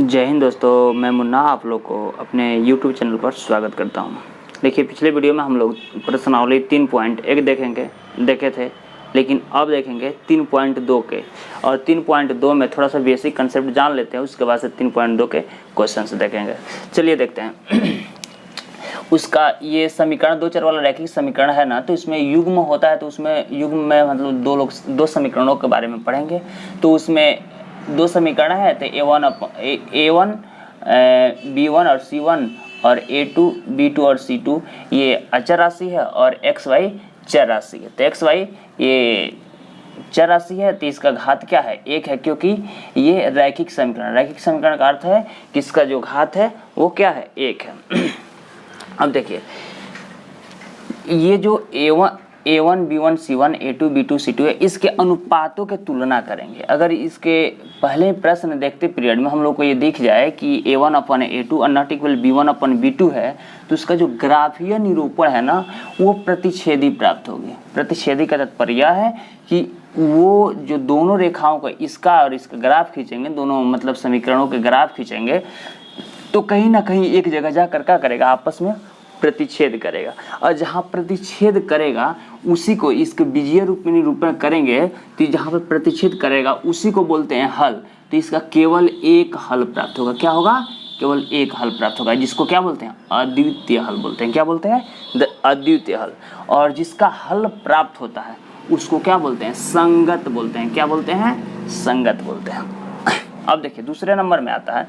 जय हिंद दोस्तों, मैं मुन्ना आप लोग को अपने YouTube चैनल पर स्वागत करता हूं। देखिए, पिछले वीडियो में हम लोग प्रश्नावली 3.1 देखे थे, लेकिन अब देखेंगे 3.2 के। और 3.2 में थोड़ा सा बेसिक कंसेप्ट जान लेते हैं, उसके बाद से 3.2 के क्वेश्चंस देखेंगे। चलिए देखते हैं। उसका ये समीकरण दो चर वाला रैखिक समीकरण है ना, तो इसमें युग्म होता है, तो उसमें युग्म में मतलब दो समीकरणों के बारे में पढ़ेंगे। तो उसमें दो समीकरण है, तो A1 B1 और C1 और A2 B2 और C2 ये अचर राशि है और XY चर राशि है। तो XY ये चर राशि है, तो इसका घात क्या है? एक है, क्योंकि ये रैखिक समीकरण का अर्थ है कि इसका जो घात है वो क्या है? एक है। अब देखिए, ये जो A1 B1 C1 A2 B2 C2 है, इसके अनुपातों के तुलना करेंगे। अगर इसके पहले प्रश्न देखते पीरियड में हम लोग को ये दिख जाए कि A1/A2 और नॉट इक्वल B1/B2 है, तो उसका जो ग्राफीय निरूपण है ना, वो प्रतिच्छेदी प्राप्त होगी। प्रतिच्छेदी का तात्पर्य है कि वो जो दोनों रेखाओं का, इसका और इसका ग्राफ खींचेंगे, दोनों मतलब समीकरणों के ग्राफ खींचेंगे, तो कहीं ना कहीं एक जगह जाकर क्या करेगा? आपस में प्रतिच्छेद करेगा। और जहाँ प्रतिच्छेद करेगा उसी को इसके बीजीय रूप में निरूपण करेंगे, तो जहाँ पर प्रतिच्छेद करेगा उसी को बोलते हैं हल। तो इसका केवल एक हल प्राप्त होगा। क्या होगा? केवल एक हल प्राप्त होगा, जिसको क्या बोलते हैं? अद्वितीय हल बोलते हैं। क्या बोलते हैं? अद्वितीय हल। और जिसका हल प्राप्त होता है उसको क्या बोलते हैं? संगत बोलते हैं। क्या बोलते हैं? संगत बोलते हैं। अब देखिए, दूसरे नंबर में आता है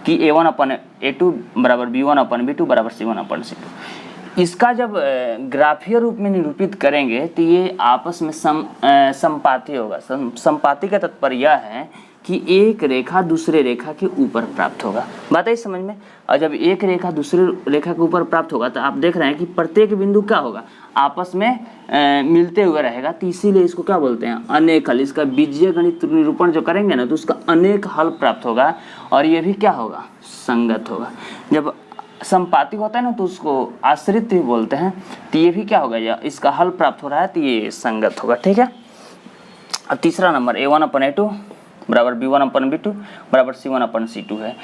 कि A1/A2 बराबर B1/B2 बराबर C1/C2। इसका जब ग्राफीय रूप में निरूपित करेंगे तो ये आपस में संपाती होगा। संपाती का तात्पर्य है कि एक रेखा दूसरे रेखा के ऊपर प्राप्त होगा। बात है समझ में? और जब एक रेखा दूसरे रेखा के ऊपर प्राप्त होगा, तो आप देख रहे हैं कि प्रत्येक बिंदु क्या होगा? आपस में मिलते हुए रहेगा। तो इसीलिए इसको क्या बोलते हैं? अनेक हल। इसका बीजीय गणित निरूपण जो करेंगे ना, तो उसका अनेक हल प्राप्त होगा। और ये भी क्या होगा? संगत होगा। जब संपाती होता है ना, तो उसको आश्रित भी बोलते हैं। तो ये भी क्या होगा? इसका हल प्राप्त हो रहा है, तो ये संगत होगा। ठीक है। अब तीसरा नंबर A1/A2 बराबर B1/B2 बराबर C1/C2 है।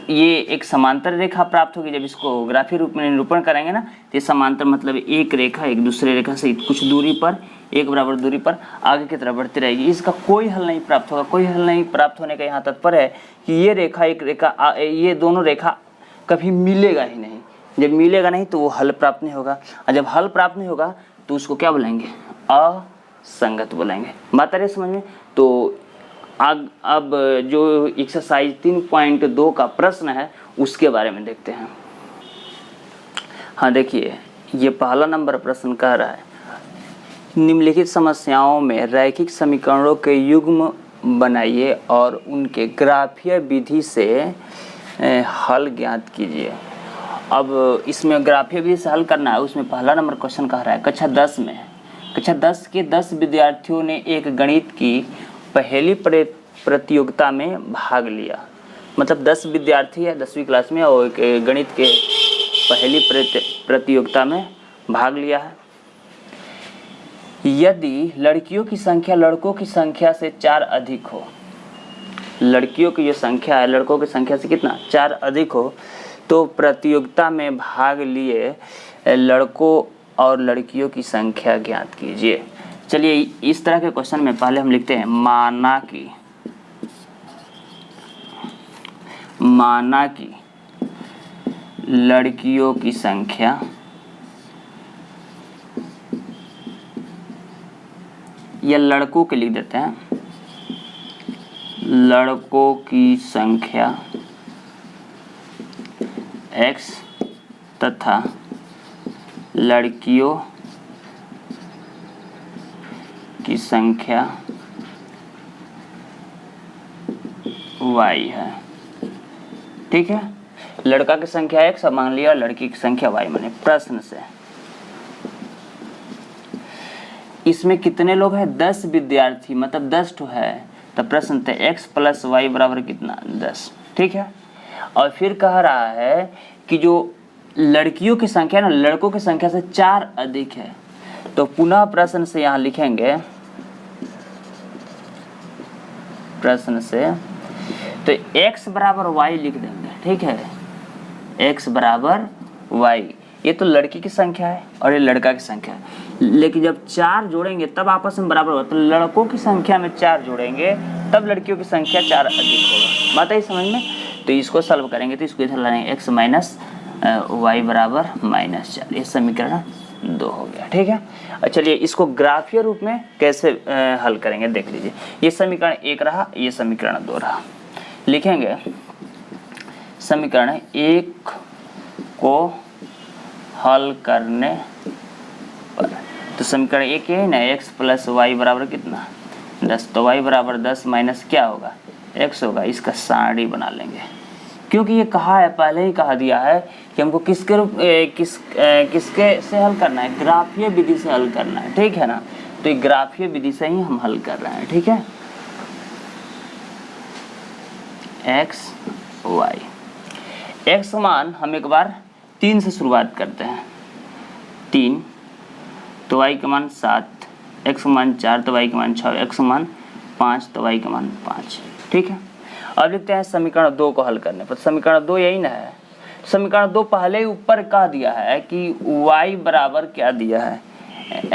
ये एक समांतर रेखा प्राप्त होगी। जब इसको ग्राफीय रूप में निरूपण करेंगे ना, तो समांतर मतलब एक रेखा एक दूसरे रेखा से कुछ दूरी पर, एक बराबर दूरी पर आगे की तरफ बढ़ती रहेगी। इसका कोई हल नहीं प्राप्त होगा। कोई हल नहीं प्राप्त होने का यहाँ तात्पर्य है कि ये रेखा एक रेखा, ये दोनों रेखा कभी मिलेगा ही नहीं। जब मिलेगा नहीं तो वो हल प्राप्त नहीं होगा। और जब हल प्राप्त नहीं होगा तो उसको क्या बोलेंगे? असंगत बोलेंगे। बात आ रही है समझ में? तो अब जो एक्सरसाइज 3.2 का प्रश्न है उसके बारे में देखते हैं। हाँ देखिए, ये पहला नंबर प्रश्न कह रहा है, निम्नलिखित समस्याओं में रैखिक समीकरणों के युग्म बनाइए और उनके ग्राफीय विधि से हल ज्ञात कीजिए। अब इसमें ग्राफीय विधि से हल करना है। उसमें पहला नंबर क्वेश्चन कह रहा है, कक्षा 10 में है। कक्षा 10 के 10 विद्यार्थियों ने एक गणित की पहली प्रतियोगिता में भाग लिया। मतलब 10 विद्यार्थी है 10वीं क्लास में, और एक गणित के पहली प्रतियोगिता में भाग लिया है। यदि लड़कियों की संख्या लड़कों की संख्या से 4 अधिक हो, लड़कियों की जो संख्या है लड़कों की संख्या से कितना? 4 अधिक हो, तो प्रतियोगिता में भाग लिए लड़कों और लड़कियों की संख्या ज्ञात कीजिए। चलिए, इस तरह के क्वेश्चन में पहले हम लिखते हैं, माना कि लड़कियों की संख्या या लड़कों के लिख देते हैं, लड़कों की संख्या x तथा लड़कियों की संख्या y है। ठीक है। लड़का की संख्या x मान लिया, लड़की की संख्या y। माने प्रश्न से इसमें कितने लोग हैं? 10 विद्यार्थी, मतलब 10 तो है। तो प्रश्न थे x + y बराबर कितना? 10। ठीक है। और फिर कह रहा है कि जो लड़कियों की संख्या ना लड़कों की संख्या से 4 अधिक है। तो पुनः प्रश्न से यहाँ लिखेंगे, प्रश्न से तो x बराबर y लिख देंगे, ठीक है, x बराबर y। ये तो लड़की की संख्या है और ये लड़का की संख्या है, लेकिन जब 4 जोड़ेंगे तब आपस में बराबर होगा। तो लड़कों की संख्या में 4 जोड़ेंगे तब लड़कियों की संख्या 4 अधिक होगा। बात है समझ में? तो इसको सॉल्व करेंगे तो इसको इधर लाएंगे, x माइनस वाई बराबर -4। ये समीकरण 2 हो गया, ठीक है। और चलिए इसको ग्राफीय रूप में कैसे हल करेंगे देख लीजिए। ये समीकरण 1 रहा, ये समीकरण 2 रहा। लिखेंगे समीकरण 1 को हल करने पर, तो समीकरण 1 है ना, x प्लस वाई बराबर कितना 10। तो y बराबर 10 माइनस क्या होगा x होगा। इसका सारणी बना लेंगे, क्योंकि ये कहा है, पहले ही कहा दिया है कि हमको किसके से हल करना है, ग्राफीय विधि से हल करना है, ठीक है ना। तो ये ग्राफीय विधि से ही हम हल कर रहे हैं, ठीक है। x y, x मान हम एक बार 3 से शुरुआत करते हैं, 3 तो y का मान 7, x मान 4 तो y का मान 6, x मान 5 तो y का मान 5, ठीक है। अब लिखते हैं समीकरण 2 को हल करने पर। समीकरण 2 यही ना है, समीकरण 2 पहले ही ऊपर कह दिया है कि y बराबर क्या दिया है,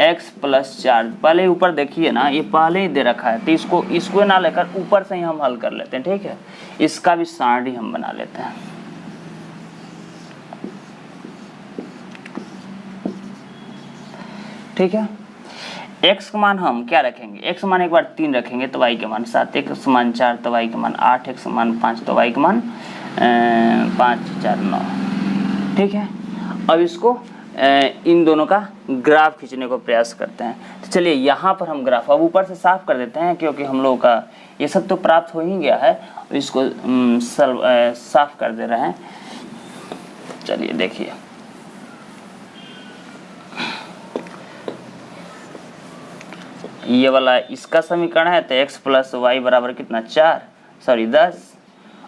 x प्लस 4। पहले ही ऊपर देखिए ना, ये पहले ही दे रखा है, तो इसको ना लेकर ऊपर से ही हम हल कर लेते हैं, ठीक है। इसका भी सारणी हम बना लेते हैं, ठीक है। x का मान हम क्या रखेंगे, x मान एक बार 3 रखेंगे तो y का मान 7, x मान 4 तो y का मान 8, x मान 5 तो y का मान 5 4 9, ठीक है। अब इसको इन दोनों का ग्राफ खींचने को प्रयास करते हैं। तो चलिए यहाँ पर हम ग्राफ अब ऊपर से साफ कर देते हैं, क्योंकि हम लोगों का ये सब तो प्राप्त हो ही गया है, इसको साफ कर दे रहे हैं। चलिए देखिए, ये वाला इसका समीकरण है, तो x प्लस वाई बराबर कितना 10,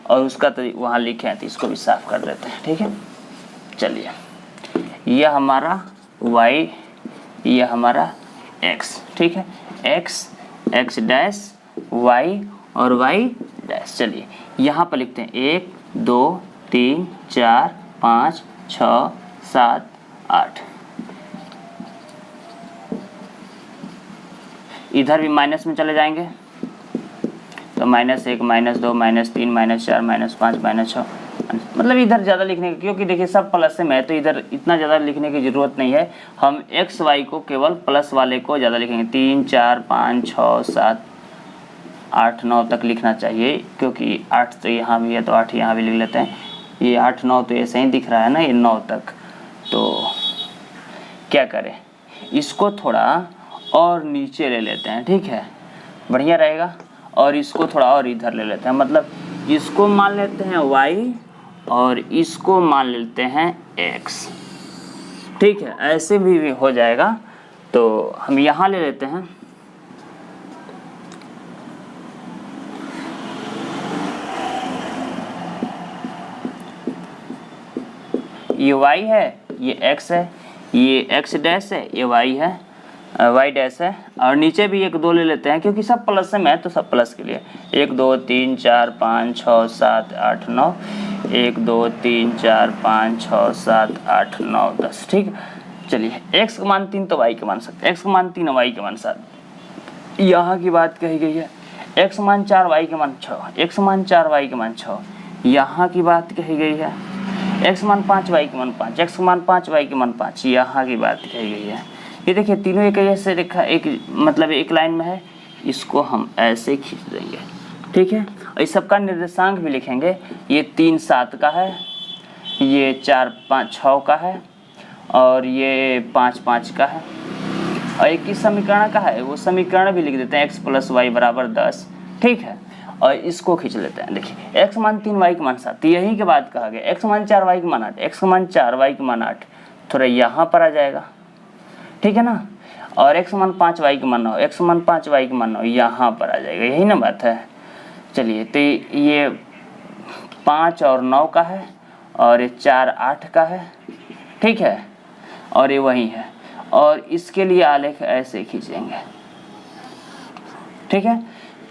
और उसका तो वहाँ लिखे हैं, तो इसको भी साफ कर देते हैं, ठीक है। चलिए, यह हमारा y, यह हमारा x, ठीक है, x डैश y और y डैश। चलिए यहाँ पर लिखते हैं 1 2 3 4 5 6 7 8। इधर भी माइनस में चले जाएंगे तो -1 -2 -3 -4 -5 -6, मतलब इधर ज़्यादा लिखने की, क्योंकि देखिए सब प्लस में है तो इधर इतना ज़्यादा लिखने की ज़रूरत नहीं है। हम x y को केवल प्लस वाले को ज़्यादा लिखेंगे, 3 4 5 6 7 8 9 तक लिखना चाहिए, क्योंकि 8 तो यहाँ भी है तो 8 यहाँ भी लिख लेते हैं। ये 8 9 तो ऐसे ही दिख रहा है ना, ये 9 तक। तो क्या करें, इसको थोड़ा और नीचे ले लेते हैं, ठीक है, बढ़िया रहेगा। और इसको थोड़ा और इधर ले लेते हैं, मतलब इसको मान लेते हैं y और इसको मान लेते हैं x, ठीक है, ऐसे भी हो जाएगा। तो हम यहाँ ले लेते हैं, ये y है, ये x है, ये x डैश है, ये y है, y डैश है, और नीचे भी 1 2 ले लेते हैं, क्योंकि सब प्लस में है तो सब प्लस के लिए 1 2 3 4 5 6 7 8 9, 1 2 3 4 5 6 7 8 9 10, ठीक। चलिए x का मान 3 तो y का मान 7, x का मान 3 y का मान 7, यहाँ की बात कही गई है। x मान 4 y का मान 6, x मान 4 y का मान 6, यहाँ की बात कही गई है। x मान 5 y का मान 5, x मान 5 y का मान 5, यहाँ की बात कही गई है। ये देखिए तीनों एक जैसे रेखा, एक मतलब एक लाइन में है, इसको हम ऐसे खींच देंगे, ठीक है। और इस सबका निर्देशांक भी लिखेंगे, ये 3 7 का है, ये 4 5 6 का है, और ये 5 5 का है, और एक ही समीकरण का है, वो समीकरण भी लिख देते हैं, x प्लस वाई बराबर 10, ठीक है। और इसको खींच लेते हैं, देखिए x मान 3 y का मान 7, यही के बाद कहा गया x मान 4 y का मान 8, x मान 4 y का मान 8, थोड़ा यहाँ पर आ जाएगा, ठीक है ना। और x मान 5 y का मान 9, x मान 5 y का मान 9 यहाँ पर आ जाएगा, यही ना बात है। चलिए तो ये 5 और 9 का है, और ये 4 8 का है, ठीक है, और ये वही है। और इसके लिए आलेख ऐसे खींचेंगे, ठीक है।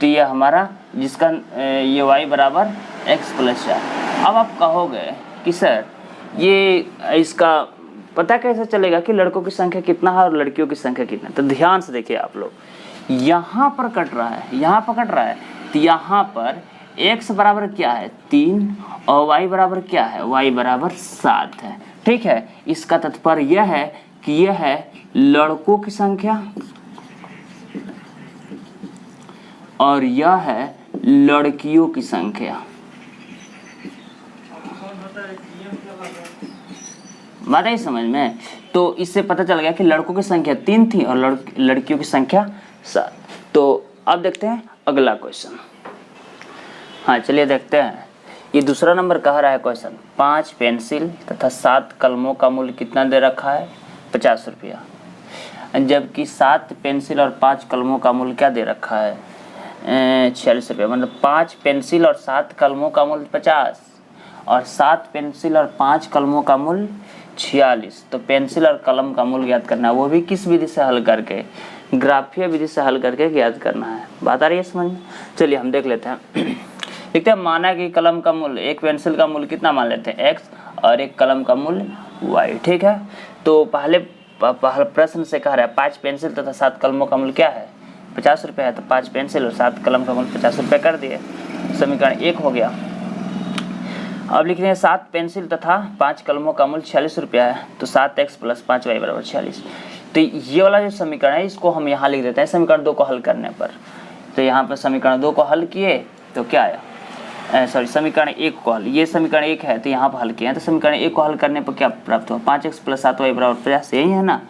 तो ये हमारा जिसका ये y बराबर x प्लस 4। अब आप कहोगे कि सर ये इसका पता कैसे चलेगा कि लड़कों की संख्या कितना है और लड़कियों की संख्या कितना है? तो ध्यान से देखिए आप लोग, यहाँ पर कट रहा है, यहाँ पर कट रहा है, तो यहाँ पर x बराबर क्या है 3 और y बराबर क्या है, y बराबर 7 है। ठीक है, इसका तात्पर्य यह है कि यह है लड़कों की संख्या और यह है लड़कियों की संख्या। बात है समझ में? तो इससे पता चल गया कि लड़कों की संख्या 3 थी और लड़कियों की संख्या 7। तो अब देखते हैं अगला क्वेश्चन। हाँ चलिए देखते हैं। ये दूसरा नंबर कह रहा है क्वेश्चन, 5 पेंसिल तथा 7 कलमों का मूल्य कितना दे रखा है, 50 रुपया। जबकि 7 पेंसिल और 5 कलमों का मूल्य क्या दे रखा है, 46 रुपया। मतलब 5 पेंसिल और 7 कलमों का मूल्य 50 और 7 पेंसिल और 5 कलमों का मूल्य 46। तो पेंसिल और कलम का मूल्य ज्ञात करना है, वो भी किस विधि से हल करके, ग्राफीय विधि से हल करके ज्ञात करना है। बात आ रही है समझ में? चलिए हम देख लेते हैं। देखते हैं, माना कि कलम का मूल्य, एक पेंसिल का मूल्य कितना मान लेते हैं x और एक कलम का मूल्य y। ठीक है, तो पहले प्रश्न से कह रहा है 5 पेंसिल तथा 7 कलमों का मूल्य क्या है, 50 रुपये है। तो 5 पेंसिल और 7 कलम का मूल्य 50 रुपये कर दिए, समीकरण 1 हो गया। अब लिख रहे हैं 7 पेंसिल तथा 5 कलमों का मूल्य 46 रुपया है। तो 7x प्लस 5y बराबर 46। तो ये वाला जो समीकरण है इसको हम यहाँ लिख देते हैं समीकरण 2 को हल करने पर। तो यहाँ पर समीकरण 2 को हल किए तो क्या आया, समीकरण 1 को हल, ये समीकरण 1 है तो यहाँ पर हल किए हैं। तो समीकरण 1 को हल करने पर क्या प्राप्त हुआ, 5x प्लस 7y बराबर 50, यही है ना।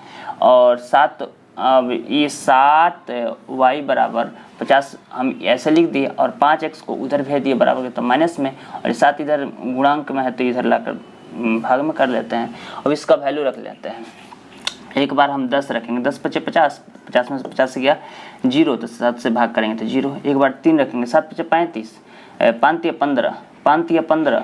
और 7y बराबर 50 हम ऐसे लिख दिए और 5x को उधर भेज दिए बराबर तो माइनस में, और 7 इधर गुणांक में है तो इधर लाकर भाग में कर लेते हैं। अब इसका वैल्यू रख लेते हैं। एक बार हम 10 रखेंगे, 10 पचे 50, 50 में से 50 से गया 0 तो 7 से भाग करेंगे तो 0। एक बार 3 रखेंगे, 7 पचे 35, 5 या 15, 5 या 15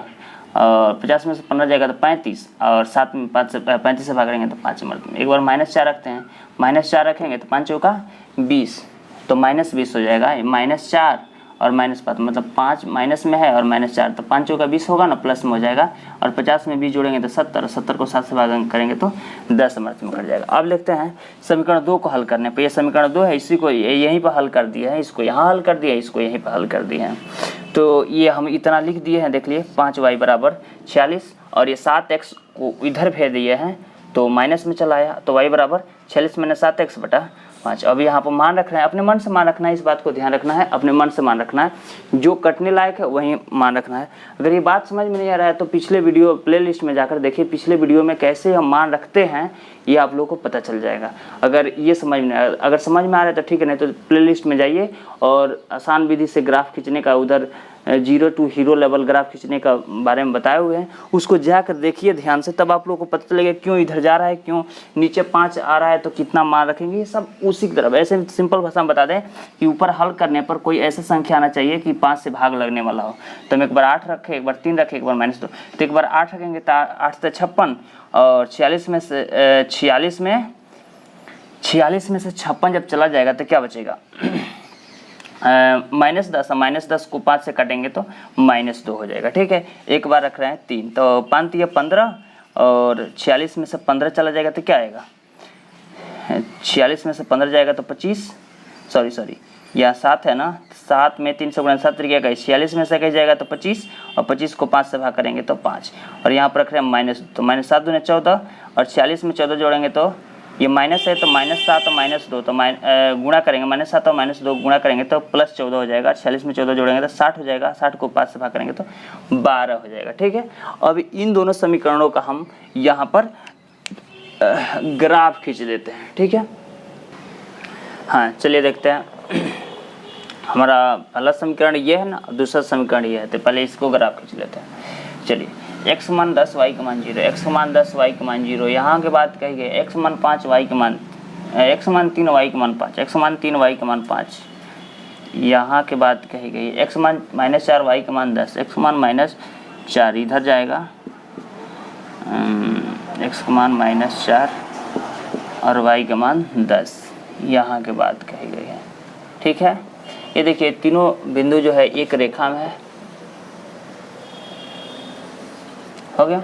और 50 में से 15 जाएगा तो 35 और 7 में 5 से 35 से भाग करेंगे तो 5 मर्द में। एक बार -4 रखते हैं, -4 रखेंगे तो 5 चौका 20 तो -20 हो जाएगा। -4 और -5 मतलब 5 माइनस में है और -4 तो 5 चौका 20 होगा ना, प्लस में हो जाएगा। और 50 में 20 जोड़ेंगे तो 70, 70 को 7 से भाग करेंगे तो 10 मर्द में कट जाएगा। अब लिखते हैं समीकरण 2 को हल करने पर, ये समीकरण 2 है, इसी को यहीं पर हल कर दिया है, इसको यहाँ हल कर दिया है, इसको यहीं पर हल कर दिए हैं। तो ये हम इतना लिख दिए हैं, देख लिए 5y बराबर 46 और ये 7x को इधर भेज दिए हैं तो माइनस में चला आया। तो y बराबर 46 - 7x बटा 5। अब यहाँ पर मान रखना है, अपने मन से मान रखना है, इस बात को ध्यान रखना है, अपने मन से मान रखना है, जो कटने लायक है वही मान रखना है। अगर ये बात समझ में नहीं आ रहा है तो पिछले वीडियो प्लेलिस्ट में जाकर देखिए, पिछले वीडियो में कैसे हम मान रखते हैं ये आप लोगों को पता चल जाएगा। अगर ये समझ में अगर समझ में आ रहा है तो ठीक है, नहीं तो प्लेलिस्ट में जाइए और आसान विधि से ग्राफ खींचने का, उधर 0 to हीरो लेवल ग्राफ खींचने का बारे में बताए हुए हैं, उसको जाकर देखिए ध्यान से, तब आप लोगों को पता चलेगा क्यों इधर जा रहा है, क्यों नीचे 5 आ रहा है तो कितना मान रखेंगे, ये सब उसी की तरफ। ऐसे सिंपल भाषा में बता दें कि ऊपर हल करने पर कोई ऐसा संख्या आना चाहिए कि 5 से भाग लगने वाला हो। तो हम एक बार 8 रखे, एक बार 3 रखे, एक बार -2, तो एक बार 8 रखेंगे तो 8 से 56 और 46 में से 46 में से 56 जब चला जाएगा तो क्या बचेगा, -10 -10 को 5 से काटेंगे तो -2 हो जाएगा। ठीक है, एक बार रख रहे हैं 3, तो 5 या 15 और 46 में से 15 चला जाएगा तो क्या आएगा, 46 में से 15 जाएगा तो 25, सॉरी यहाँ 7 है ना, 7 में 3 से गुणा 7 तरीके का, 46 में से कहीं जाएगा तो 25 और 25 को 5 से भाग करेंगे तो 5। और यहाँ पर रख रहे हैं माइनस, तो -7 दूने 14 और 46 में 14 जोड़ेंगे तो ये माइनस है तो -7 और -2 तो गुणा करेंगे, -7 और -2 गुणा करेंगे तो +14 हो जाएगा। 46 में 14 जोड़ेंगे तो 60 हो जाएगा, 60 को 5 से भाग करेंगे तो 12 हो जाएगा। ठीक है, अब इन दोनों समीकरणों का हम यहाँ पर ग्राफ खींच देते हैं। ठीक है, हाँ चलिए देखते हैं। हमारा पहला समीकरण ये है ना, दूसरा समीकरण ये है, तो पहले इसको ग्राफ खींच लेते हैं। चलिए, x मान 10 y का मान 0, x मान 10 y का मान 0, यहाँ के बाद कही गई x मान 5 y का मान, x मान 3 y का मान 5, x मान 3 y का मान 5, यहाँ के बाद कही गई x मान -4 y का मान 10, x मान -4 इधर जाएगा, x का मान -4 और y का मान 10, यहाँ के बाद कही गई है। ठीक है, ये देखिए तीनों बिंदु जो है एक रेखा में है। हो गया।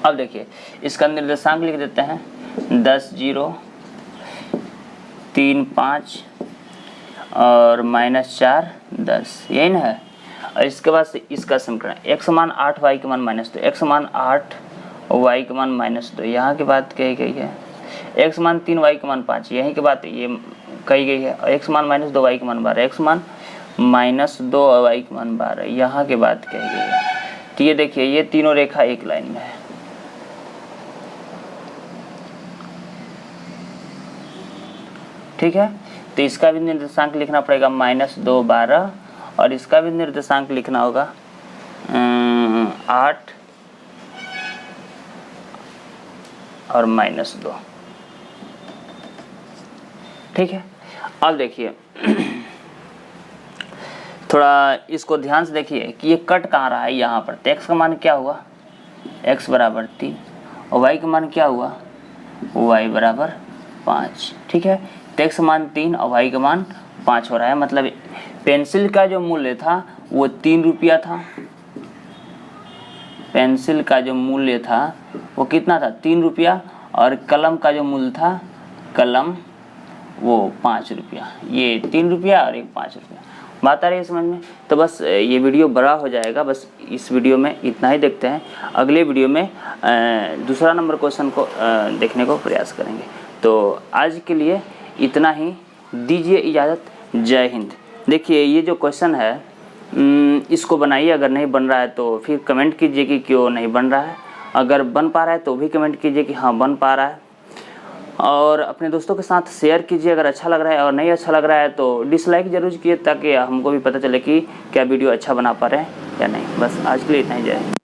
अब देखिए इसका निर्देशांक लिख देते हैं 10, 0, 3, 5 और -4, 10, यही ना है। और इसके बाद से इसका समीकरण x समान 8 y के मान -2, x समान 8 y के मान -2, यहाँ की बात कही गई है। x समान 3 y के मान 5, यहीं की बात ये कही गई है। और x समान -2 y के मान 12, x समान -2 y के मान 12, यहाँ की बात कही गई है। तो ये देखिए ये तीनों रेखा एक लाइन में है। ठीक है, तो इसका भी निर्देशांक लिखना पड़ेगा -2, 12 और इसका भी निर्देशांक लिखना होगा 8 और -2। ठीक है, अब देखिए थोड़ा इसको ध्यान से देखिए कि ये कट कहाँ रहा है यहाँ पर। तो x का मान क्या हुआ, x बराबर 3 और y का मान क्या हुआ, y बराबर 5। ठीक है, तो x मान 3 और y का मान 5 हो रहा है। मतलब पेंसिल का जो मूल्य था वो 3 रुपया था। पेंसिल का जो मूल्य था वो कितना था, 3 रुपया। और कलम का जो मूल्य था, कलम वो 5 रुपया। ये 3 रुपया और एक 5 रुपया। बात आ रही है समझ में। तो बस ये वीडियो बड़ा हो जाएगा, बस इस वीडियो में इतना ही देखते हैं। अगले वीडियो में दूसरा नंबर क्वेश्चन को देखने को प्रयास करेंगे। तो आज के लिए इतना ही, दीजिए इजाज़त। जय हिंद। देखिए ये जो क्वेश्चन है इसको बनाइए, अगर नहीं बन रहा है तो फिर कमेंट कीजिए कि क्यों नहीं बन रहा है। अगर बन पा रहा है तो भी कमेंट कीजिए कि हाँ बन पा रहा है। और अपने दोस्तों के साथ शेयर कीजिए अगर अच्छा लग रहा है, और नहीं अच्छा लग रहा है तो डिसलाइक जरूर कीजिए ताकि हमको भी पता चले कि क्या वीडियो अच्छा बना पा रहे हैं या नहीं। बस आज के लिए इतना ही। जय हिंद।